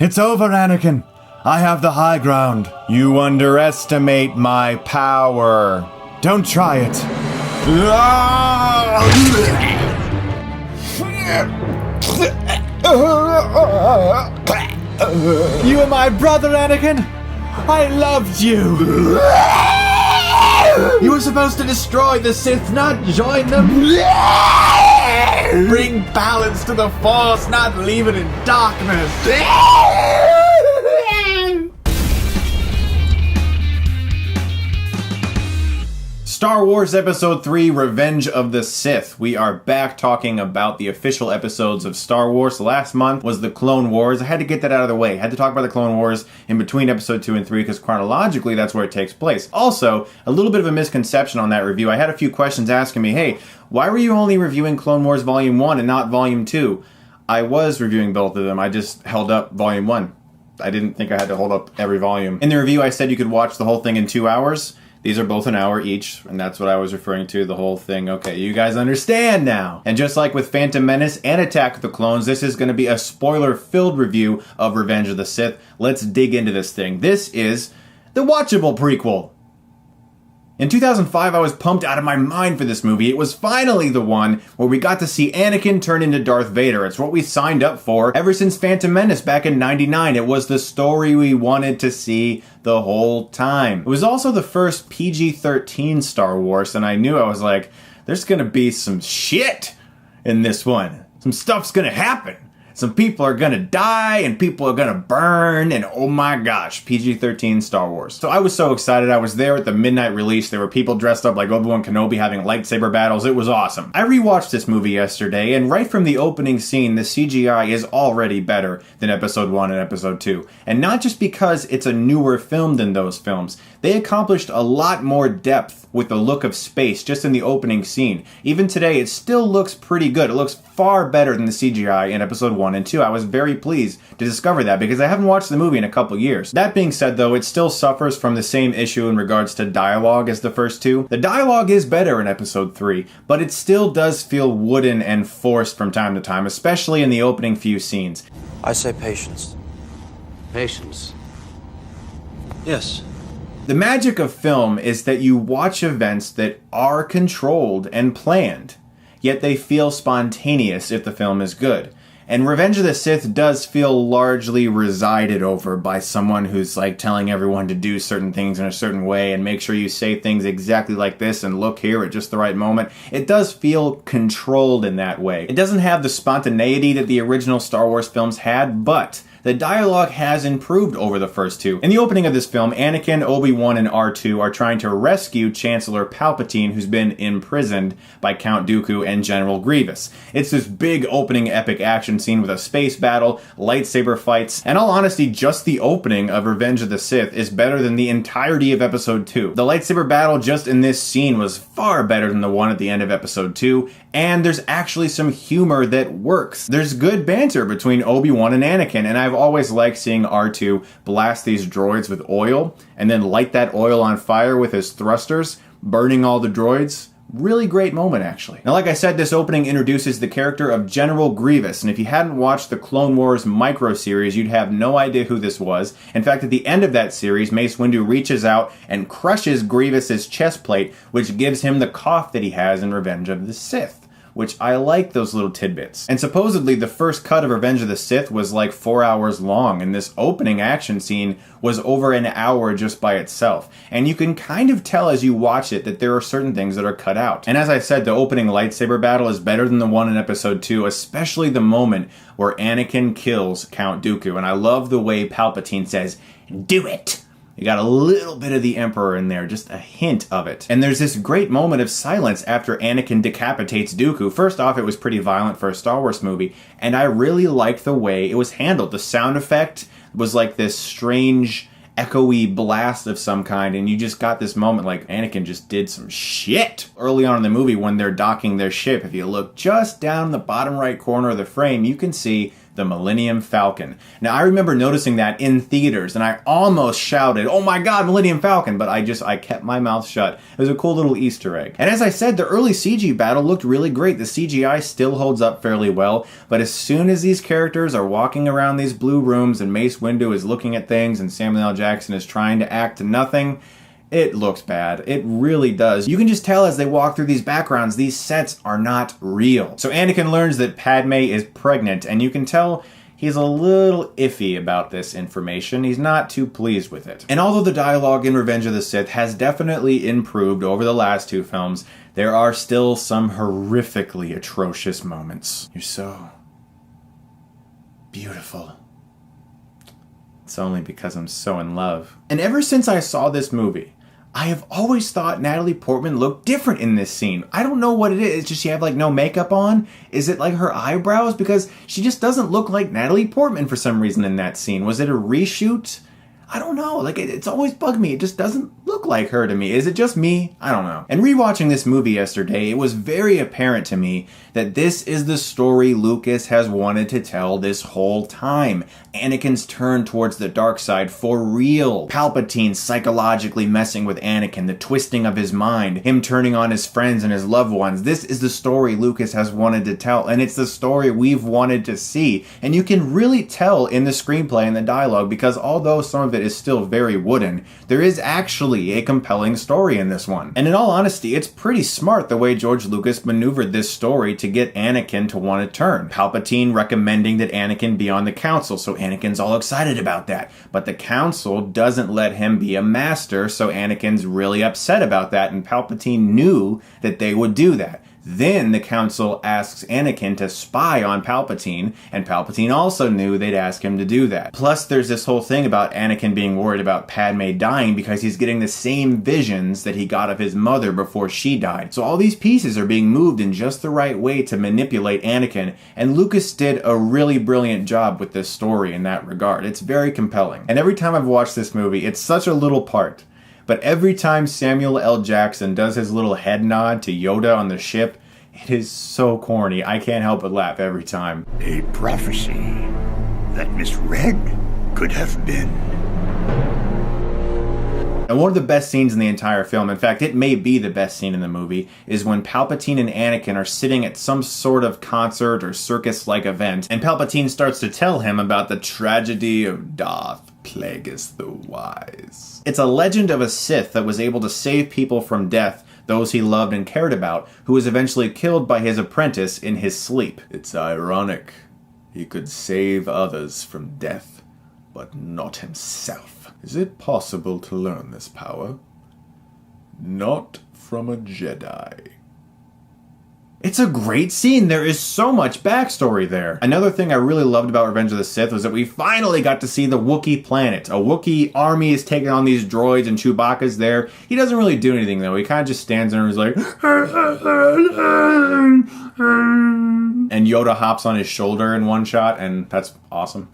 It's over, Anakin. I have the high ground. You underestimate my power. Don't try it. You are my brother, Anakin. I loved you. You were supposed to destroy the Sith, not join them. Bring balance to the Force, not leave it in darkness. Star Wars Episode 3, Revenge of the Sith. We are back talking about the official episodes of Star Wars. Last month was the Clone Wars. I had to get that out of the way. I had to talk about the Clone Wars in between Episode 2 and 3 because chronologically that's where it takes place. Also, a little bit of a misconception on that review. I had a few questions asking me, hey, why were you only reviewing Clone Wars Volume 1 and not Volume 2? I was reviewing both of them. I just held up Volume 1. I didn't think I had to hold up every volume. In the review, I said you could watch the whole thing in 2 hours. These are both an hour each, and that's what I was referring to, the whole thing. Okay, you guys understand now. And just like with Phantom Menace and Attack of the Clones, this is going to be a spoiler-filled review of Revenge of the Sith. Let's dig into this thing. This is the watchable prequel. In 2005, I was pumped out of my mind for this movie. It was finally the one where we got to see Anakin turn into Darth Vader. It's what we signed up for ever since Phantom Menace back in '99. It was the story we wanted to see the whole time. It was also the first PG-13 Star Wars, and I knew, I was like, there's gonna be some shit in this one. Some stuff's gonna happen. Some people are gonna die, and people are gonna burn, and oh my gosh, PG-13 Star Wars. So I was so excited. I was there at the midnight release. There were people dressed up like Obi-Wan Kenobi having lightsaber battles. It was awesome. I rewatched this movie yesterday, and right from the opening scene, the CGI is already better than Episode 1 and Episode 2. And not just because it's a newer film than those films. They accomplished a lot more depth with the look of space just in the opening scene. Even today, it still looks pretty good. It looks far better than the CGI in Episode 1 and 2. I was very pleased to discover that because I haven't watched the movie in a couple years. That being said, though, it still suffers from the same issue in regards to dialogue as the first two. The dialogue is better in Episode 3, but it still does feel wooden and forced from time to time, especially in the opening few scenes. I say patience. Patience? Yes. The magic of film is that you watch events that are controlled and planned, yet they feel spontaneous if the film is good. And Revenge of the Sith does feel largely resided over by someone who's like telling everyone to do certain things in a certain way and make sure you say things exactly like this and look here at just the right moment. It does feel controlled in that way. It doesn't have the spontaneity that the original Star Wars films had, but the dialogue has improved over the first two. In the opening of this film, Anakin, Obi-Wan, and R2 are trying to rescue Chancellor Palpatine, who's been imprisoned by Count Dooku and General Grievous. It's this big opening epic action scene with a space battle, lightsaber fights, and in all honesty, just the opening of Revenge of the Sith is better than the entirety of Episode 2. The lightsaber battle just in this scene was far better than the one at the end of Episode 2, and there's actually some humor that works. There's good banter between Obi-Wan and Anakin, and I've always liked seeing R2 blast these droids with oil, and then light that oil on fire with his thrusters, burning all the droids. Really great moment, actually. Now, like I said, this opening introduces the character of General Grievous, and if you hadn't watched the Clone Wars micro-series, you'd have no idea who this was. In fact, at the end of that series, Mace Windu reaches out and crushes Grievous's chest plate, which gives him the cough that he has in Revenge of the Sith. Which I like those little tidbits. And supposedly the first cut of Revenge of the Sith was like 4 hours long, and this opening action scene was over an hour just by itself. And you can kind of tell as you watch it that there are certain things that are cut out. And as I said, the opening lightsaber battle is better than the one in Episode 2, especially the moment where Anakin kills Count Dooku. And I love the way Palpatine says, "Do it!" You got a little bit of the Emperor in there, just a hint of it. And there's this great moment of silence after Anakin decapitates Dooku. First off, it was pretty violent for a Star Wars movie, and I really liked the way it was handled. The sound effect was like this strange, echoey blast of some kind, and you just got this moment like Anakin just did some shit. Early on in the movie when they're docking their ship, if you look just down the bottom right corner of the frame, you can see the Millennium Falcon. Now, I remember noticing that in theaters, and I almost shouted, "Oh my god, Millennium Falcon!" But I kept my mouth shut. It was a cool little Easter egg. And as I said, the early CG battle looked really great. The CGI still holds up fairly well, but as soon as these characters are walking around these blue rooms and Mace Windu is looking at things and Samuel L. Jackson is trying to act nothing, it looks bad. It really does. You can just tell as they walk through these backgrounds, these sets are not real. So Anakin learns that Padme is pregnant, and you can tell he's a little iffy about this information. He's not too pleased with it. And although the dialogue in Revenge of the Sith has definitely improved over the last two films, there are still some horrifically atrocious moments. You're so beautiful. It's only because I'm so in love. And ever since I saw this movie, I have always thought Natalie Portman looked different in this scene. I don't know what it is. Does she have like no makeup on? Is it like her eyebrows? Because she just doesn't look like Natalie Portman for some reason in that scene. Was it a reshoot? I don't know. Like, it's always bugged me. It just doesn't look like her to me. Is it just me? I don't know. And rewatching this movie yesterday, it was very apparent to me that this is the story Lucas has wanted to tell this whole time. Anakin's turn towards the dark side for real. Palpatine psychologically messing with Anakin, the twisting of his mind, him turning on his friends and his loved ones. This is the story Lucas has wanted to tell, and it's the story we've wanted to see. And you can really tell in the screenplay and the dialogue, because although some of it is still very wooden, there is actually a compelling story in this one. And in all honesty, it's pretty smart the way George Lucas maneuvered this story to get Anakin to want to turn. Palpatine recommending that Anakin be on the council, so Anakin's all excited about that. But the council doesn't let him be a master, so Anakin's really upset about that, and Palpatine knew that they would do that. Then the council asks Anakin to spy on Palpatine, and Palpatine also knew they'd ask him to do that. Plus, there's this whole thing about Anakin being worried about Padme dying because he's getting the same visions that he got of his mother before she died. So all these pieces are being moved in just the right way to manipulate Anakin, and Lucas did a really brilliant job with this story in that regard. It's very compelling. And every time I've watched this movie, it's such a little part. But every time Samuel L. Jackson does his little head nod to Yoda on the ship, it is so corny. I can't help but laugh every time. A prophecy that misread could have been. And one of the best scenes in the entire film, in fact, it may be the best scene in the movie, is when Palpatine and Anakin are sitting at some sort of concert or circus-like event, and Palpatine starts to tell him about the tragedy of Darth plagueth the wise. It's a legend of a Sith that was able to save people from death, those he loved and cared about, who was eventually killed by his apprentice in his sleep. It's ironic. He could save others from death, but not himself. Is it possible to learn this power? Not from a Jedi. It's a great scene. There is so much backstory there. Another thing I really loved about Revenge of the Sith was that we finally got to see the Wookiee planet. A Wookiee army is taking on these droids and Chewbacca's there. He doesn't really do anything though. He kind of just stands there and is like... and Yoda hops on his shoulder in one shot, and that's awesome.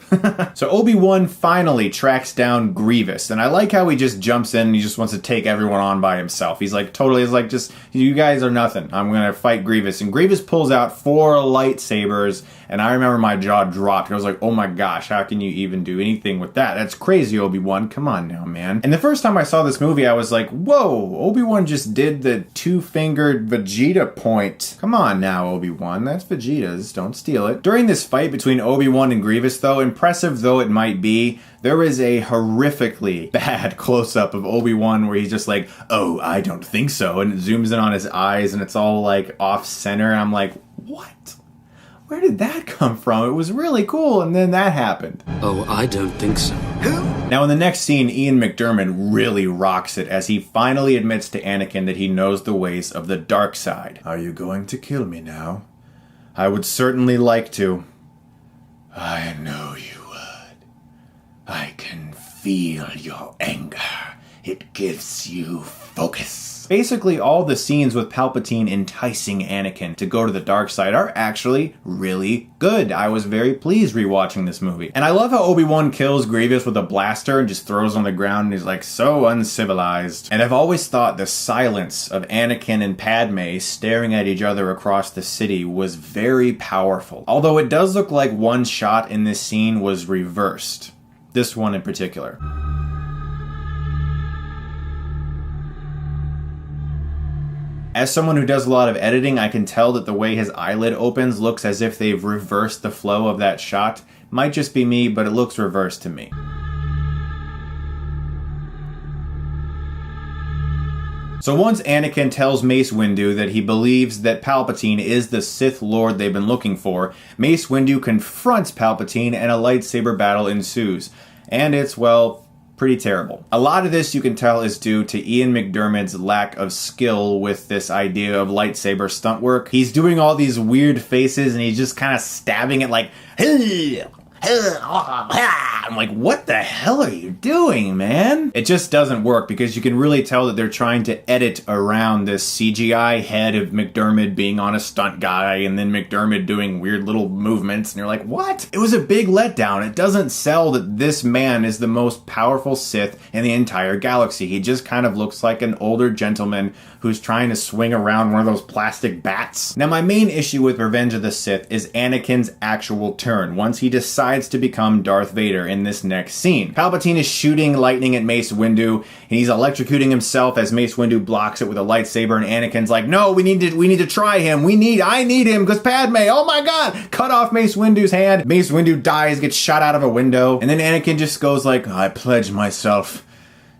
So Obi-Wan finally tracks down Grievous, and I like how he just jumps in and he just wants to take everyone on by himself. He's like, just, you guys are nothing. I'm gonna fight Grievous. And Grievous pulls out 4 lightsabers, and I remember my jaw dropped. I was like, oh my gosh, how can you even do anything with that? That's crazy, Obi-Wan. Come on now, man. And the first time I saw this movie, I was like, whoa, Obi-Wan just did the 2-fingered Vegeta point. Come on now, Obi-Wan. That's Vegeta's. Don't steal it. During this fight between Obi-Wan and Grievous, though, impressive though it might be, there is a horrifically bad close-up of Obi-Wan where he's just like, oh, I don't think so, and it zooms in on his eyes and it's all like off-center, and I'm like, what? Where did that come from? It was really cool, and then that happened. Oh, I don't think so. Now in the next scene, Ian McDiarmid really rocks it as he finally admits to Anakin that he knows the ways of the dark side. Are you going to kill me now? I would certainly like to. I know you would. I can feel your anger It gives you focus. Basically, all the scenes with Palpatine enticing Anakin to go to the dark side are actually really good. I was very pleased rewatching this movie. And I love how Obi-Wan kills Grievous with a blaster and just throws on the ground and he's like, so uncivilized. And I've always thought the silence of Anakin and Padme staring at each other across the city was very powerful. Although it does look like one shot in this scene was reversed. This one in particular. As someone who does a lot of editing, I can tell that the way his eyelid opens looks as if they've reversed the flow of that shot. Might just be me, but it looks reversed to me. So once Anakin tells Mace Windu that he believes that Palpatine is the Sith Lord they've been looking for, Mace Windu confronts Palpatine and a lightsaber battle ensues. And it's, well, pretty terrible. A lot of this you can tell is due to Ian McDiarmid's lack of skill with this idea of lightsaber stunt work. He's doing all these weird faces and he's just kind of stabbing it like, I'm like, what the hell are you doing, man? It just doesn't work because you can really tell that they're trying to edit around this CGI head of McDiarmid being on a stunt guy and then McDiarmid doing weird little movements and you're like, what? It was a big letdown. It doesn't sell that this man is the most powerful Sith in the entire galaxy. He just kind of looks like an older gentleman who's trying to swing around one of those plastic bats. Now, my main issue with Revenge of the Sith is Anakin's actual turn once he decides to become Darth Vader in this next scene. Palpatine is shooting lightning at Mace Windu, and he's electrocuting himself as Mace Windu blocks it with a lightsaber, and Anakin's like, no, we need to try him. I need him, because Padme, oh my god, cut off Mace Windu's hand. Mace Windu dies, gets shot out of a window, and then Anakin just goes like, I pledge myself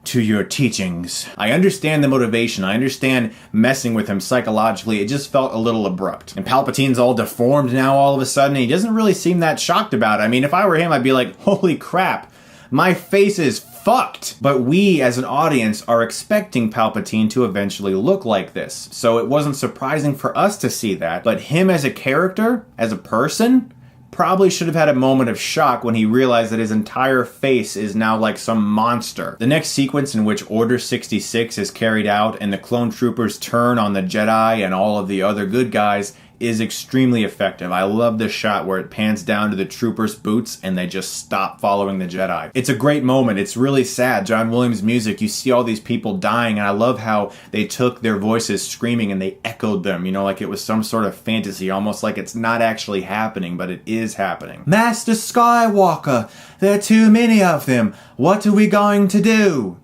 to your teachings. I understand the motivation. I understand messing with him psychologically. It just felt a little abrupt. And Palpatine's all deformed now all of a sudden. And he doesn't really seem that shocked about it. I mean, if I were him, I'd be like, holy crap, my face is fucked. But we as an audience are expecting Palpatine to eventually look like this. So it wasn't surprising for us to see that. But him as a character, as a person, probably should have had a moment of shock when he realized that his entire face is now like some monster. The next sequence in which Order 66 is carried out and the clone troopers turn on the Jedi and all of the other good guys is extremely effective. I love this shot where it pans down to the troopers' boots and they just stop following the Jedi. It's a great moment. It's really sad. John Williams' music, you see all these people dying, and I love how they took their voices screaming and they echoed them, you know, like it was some sort of fantasy, almost like it's not actually happening, but it is happening. Master Skywalker, there are too many of them. What are we going to do?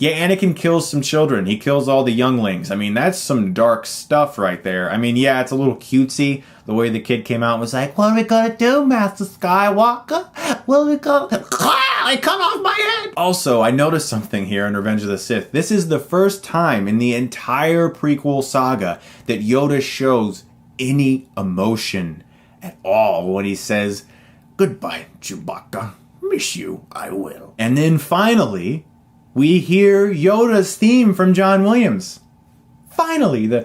Yeah, Anakin kills some children. He kills all the younglings. I mean, that's some dark stuff right there. I mean, yeah, it's a little cutesy. The way the kid came out and was like, what are we gonna do, Master Skywalker? What are we gonna... I cut off my head! Also, I noticed something here in Revenge of the Sith. This is the first time in the entire prequel saga that Yoda shows any emotion at all when he says, goodbye, Chewbacca. Miss you, I will. And then finally, we hear Yoda's theme from John Williams. Finally, the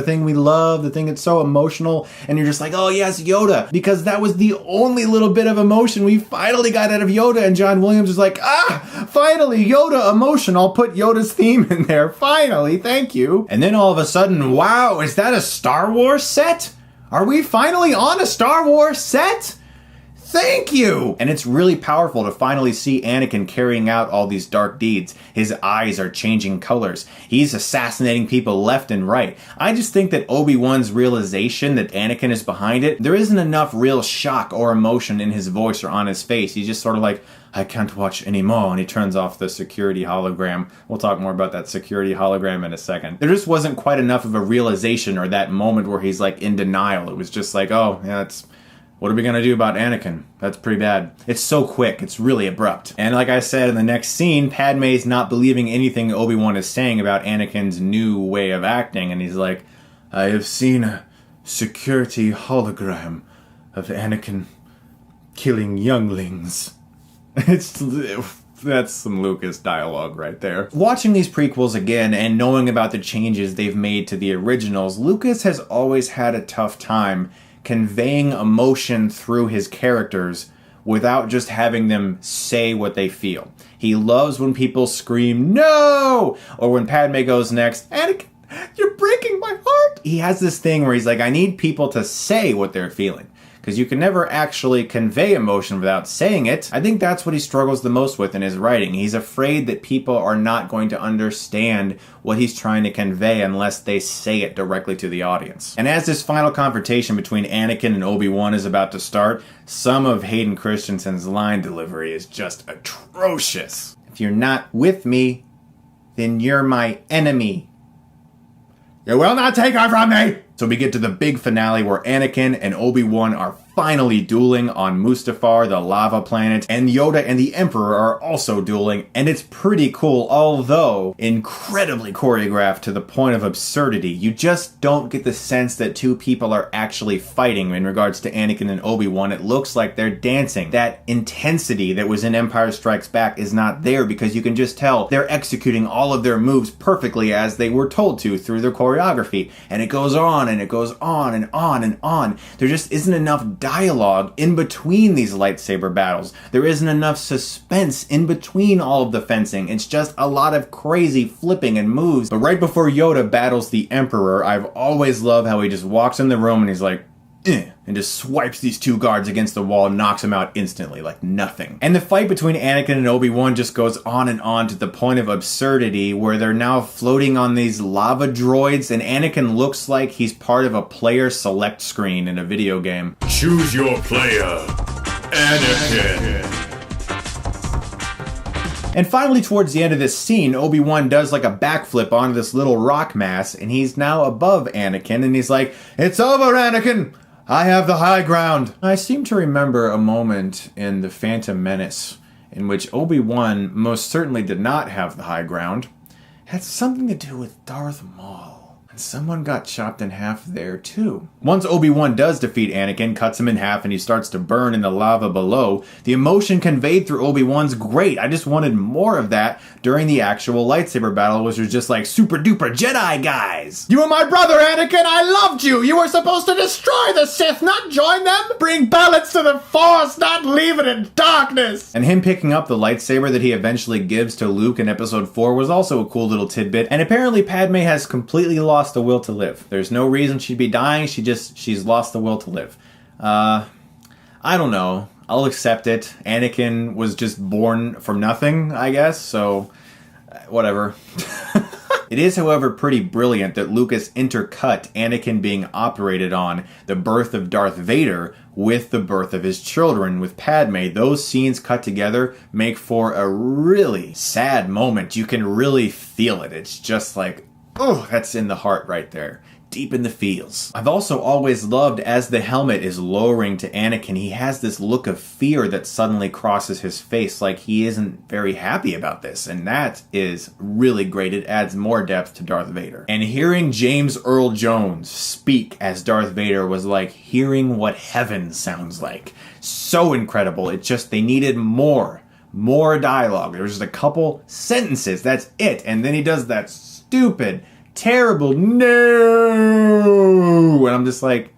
thing we love, the thing that's so emotional, and you're just like, oh yes, Yoda, because that was the only little bit of emotion we finally got out of Yoda, and John Williams was like, finally, Yoda emotion, I'll put Yoda's theme in there, finally, thank you. And then all of a sudden, wow, is that a Star Wars set? Are we finally on a Star Wars set? Thank you! And it's really powerful to finally see Anakin carrying out all these dark deeds. His eyes are changing colors. He's assassinating people left and right. I just think that Obi-Wan's realization that Anakin is behind it, there isn't enough real shock or emotion in his voice or on his face. He's just sort of like, I can't watch anymore, and he turns off the security hologram. We'll talk more about that security hologram in a second. There just wasn't quite enough of a realization or that moment where he's like in denial. It was just like, oh, yeah, it's... what are we going to do about Anakin? That's pretty bad. It's so quick. It's really abrupt. And like I said, in the next scene, Padme's not believing anything Obi-Wan is saying about Anakin's new way of acting. And he's like, I have seen a security hologram of Anakin killing younglings. It's That's some Lucas dialogue right there. Watching these prequels again and knowing about the changes they've made to the originals, Lucas has always had a tough time conveying emotion through his characters without just having them say what they feel. He loves when people scream, "No!" or when Padme goes next, "Anakin, you're breaking my heart!" He has this thing where he's like, I need people to say what they're feeling. Because you can never actually convey emotion without saying it. I think that's what he struggles the most with in his writing. He's afraid that people are not going to understand what he's trying to convey unless they say it directly to the audience. And as this final confrontation between Anakin and Obi-Wan is about to start, some of Hayden Christensen's line delivery is just atrocious. If you're not with me, then you're my enemy. You will not take her from me! So we get to the big finale where Anakin and Obi-Wan are finally dueling on Mustafar, the lava planet, and Yoda and the Emperor are also dueling, and it's pretty cool, although incredibly choreographed to the point of absurdity. You just don't get the sense that two people are actually fighting in regards to Anakin and Obi-Wan. It looks like they're dancing. That intensity that was in Empire Strikes Back is not there because you can just tell they're executing all of their moves perfectly as they were told to through their choreography, and it goes on and it goes on and on and on. There just isn't enough dialogue in between these lightsaber battles. There isn't enough suspense in between all of the fencing. It's just a lot of crazy flipping and moves. But right before Yoda battles the Emperor, I've always loved how he just walks in the room and he's like, and just swipes these two guards against the wall and knocks them out instantly, like nothing. And the fight between Anakin and Obi-Wan just goes on and on to the point of absurdity where they're now floating on these lava droids and Anakin looks like he's part of a player select screen in a video game. Choose your player, Anakin. And finally, towards the end of this scene, Obi-Wan does like a backflip onto this little rock mass and he's now above Anakin and he's like, "It's over, Anakin! I have the high ground." I seem to remember a moment in The Phantom Menace in which Obi-Wan most certainly did not have the high ground. It had something to do with Darth Maul. And someone got chopped in half there too. Once Obi-Wan does defeat Anakin, cuts him in half, and he starts to burn in the lava below, the emotion conveyed through Obi-Wan's great. I just wanted more of that during the actual lightsaber battle, which was just like super duper Jedi guys. "You were my brother, Anakin! I loved you! You were supposed to destroy the Sith, not join them! Bring balance to the Force, not leave it in darkness!" And him picking up the lightsaber that he eventually gives to Luke in Episode 4 was also a cool little tidbit, and apparently Padme has completely lost the will to live. There's no reason she'd be dying, she's lost the will to live. I don't know. I'll accept it. Anakin was just born from nothing, I guess, so whatever. It is, however, pretty brilliant that Lucas intercut Anakin being operated on, the birth of Darth Vader, with the birth of his children with Padme. Those scenes cut together make for a really sad moment. You can really feel it. It's just like, oh, that's in the heart right there. Deep in the feels. I've also always loved as the helmet is lowering to Anakin, he has this look of fear that suddenly crosses his face, like he isn't very happy about this, and that is really great. It adds more depth to Darth Vader. And hearing James Earl Jones speak as Darth Vader was like hearing what heaven sounds like. So incredible. It just, they needed more dialogue. There was just a couple sentences, that's it, and then he does that stupid, terrible no, and I'm just like,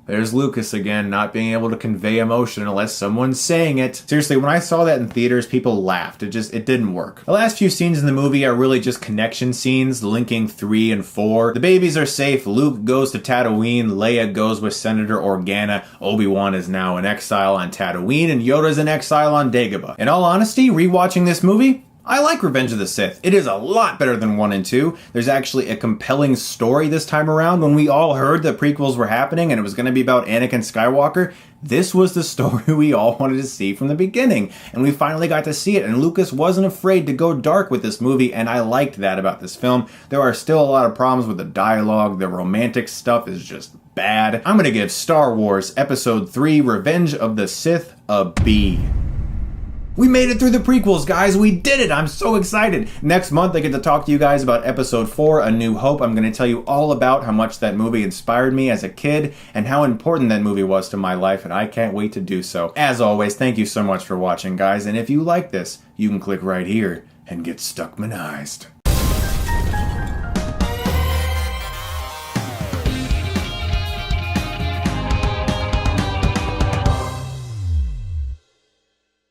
there's Lucas again, not being able to convey emotion unless someone's saying it. Seriously, when I saw that in theaters, people laughed. It didn't work. The last few scenes in the movie are really just connection scenes, linking 3 and 4. The babies are safe, Luke goes to Tatooine, Leia goes with Senator Organa, Obi-Wan is now in exile on Tatooine, and Yoda's in exile on Dagobah. In all honesty, rewatching this movie, I like Revenge of the Sith. It is a lot better than 1 and 2. There's actually a compelling story this time around. When we all heard that prequels were happening and it was going to be about Anakin Skywalker, this was the story we all wanted to see from the beginning. And we finally got to see it. And Lucas wasn't afraid to go dark with this movie, and I liked that about this film. There are still a lot of problems with the dialogue. The romantic stuff is just bad. I'm going to give Star Wars Episode 3 Revenge of the Sith a B. We made it through the prequels, guys. We did it. I'm so excited. Next month, I get to talk to you guys about Episode 4, A New Hope. I'm going to tell you all about how much that movie inspired me as a kid and how important that movie was to my life, and I can't wait to do so. As always, thank you so much for watching, guys, and if you like this, you can click right here and get Stuckmanized.